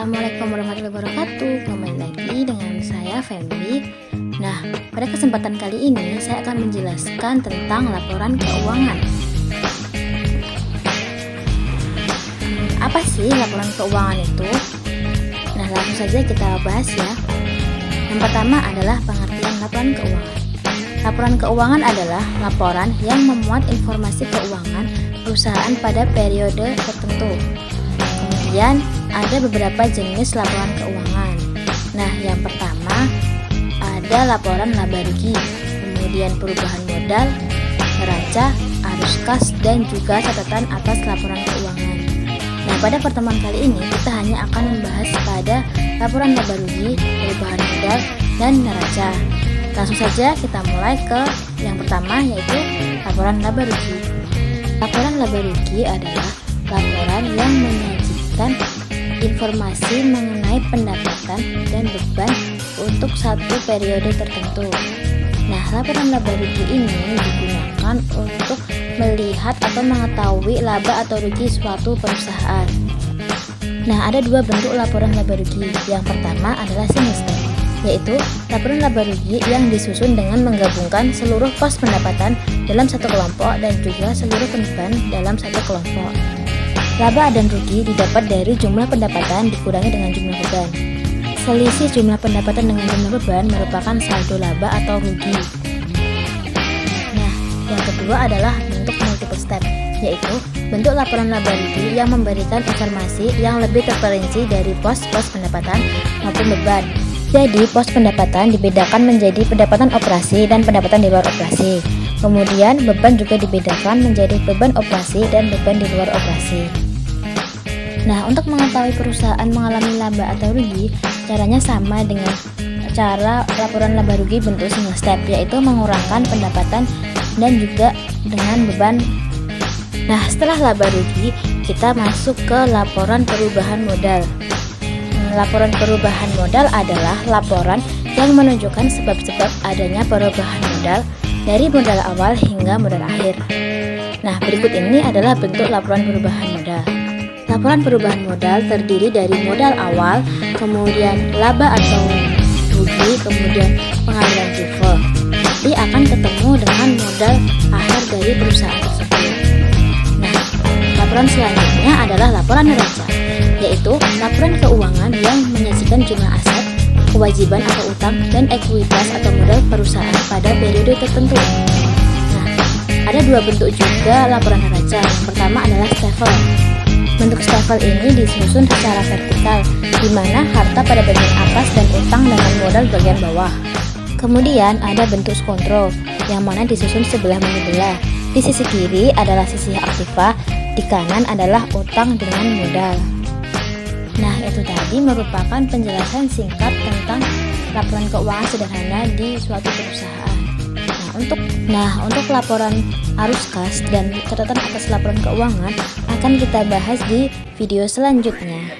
Assalamualaikum warahmatullahi wabarakatuh. Kembali lagi dengan saya Febri. Nah, pada kesempatan kali ini saya akan menjelaskan tentang laporan keuangan. Apa sih laporan keuangan itu? Nah, langsung saja kita bahas ya. Yang pertama adalah pengertian laporan keuangan. Laporan keuangan adalah laporan yang memuat informasi keuangan perusahaan pada periode tertentu. Kemudian ada beberapa jenis laporan keuangan. Nah, yang pertama ada laporan laba rugi, kemudian perubahan modal, neraca, arus kas, dan juga catatan atas laporan keuangan. Nah, pada pertemuan kali ini kita hanya akan membahas pada laporan laba rugi, perubahan modal, dan neraca. Langsung saja kita mulai ke yang pertama, yaitu laporan laba rugi. Laporan laba rugi adalah laporan yang menyajikan informasi mengenai pendapatan dan beban untuk satu periode tertentu. Nah, laporan laba rugi ini digunakan untuk melihat atau mengetahui laba atau rugi suatu perusahaan. Nah, ada dua bentuk laporan laba rugi. Yang pertama adalah single step, yaitu laporan laba rugi yang disusun dengan menggabungkan seluruh pos pendapatan dalam satu kelompok dan juga seluruh beban dalam satu kelompok. Laba dan rugi didapat dari jumlah pendapatan dikurangi dengan jumlah beban. Selisih jumlah pendapatan dengan jumlah beban merupakan saldo laba atau rugi. Nah, yang kedua adalah bentuk multiple step, yaitu bentuk laporan laba rugi yang memberikan informasi yang lebih terperinci dari pos-pos pendapatan maupun beban. Jadi, pos pendapatan dibedakan menjadi pendapatan operasi dan pendapatan di luar operasi. Kemudian, beban juga dibedakan menjadi beban operasi dan beban di luar operasi. Nah, untuk mengetahui perusahaan mengalami laba atau rugi, caranya sama dengan cara laporan laba rugi bentuk single step, yaitu mengurangkan pendapatan dan juga dengan beban. Nah, setelah laba rugi, kita masuk ke laporan perubahan modal. Laporan perubahan modal adalah laporan yang menunjukkan sebab-sebab adanya perubahan modal dari modal awal hingga modal akhir. Nah, berikut ini adalah bentuk laporan perubahan modal. Laporan perubahan modal terdiri dari modal awal, kemudian laba atau rugi, kemudian pengambilan rival. Nanti akan ketemu dengan modal akhir dari perusahaan tersebut. Nah, laporan selanjutnya adalah laporan neraca, yaitu laporan keuangan yang menyajikan jumlah aset, kewajiban atau utang, dan ekuitas atau modal perusahaan pada periode tertentu. Nah, ada dua bentuk juga laporan neraca. Yang pertama adalah stafel. Bentuk stafel ini disusun secara vertikal, di mana harta pada bagian atas dan utang dengan modal bagian bawah. Kemudian ada bentuk kontrol, yang mana disusun sebelah menyebelah. Di sisi kiri adalah sisi aktiva, di kanan adalah utang dengan modal. Nah, itu tadi merupakan penjelasan singkat tentang laporan keuangan sederhana di suatu perusahaan. Untuk laporan arus kas dan catatan atas laporan keuangan akan kita bahas di video selanjutnya.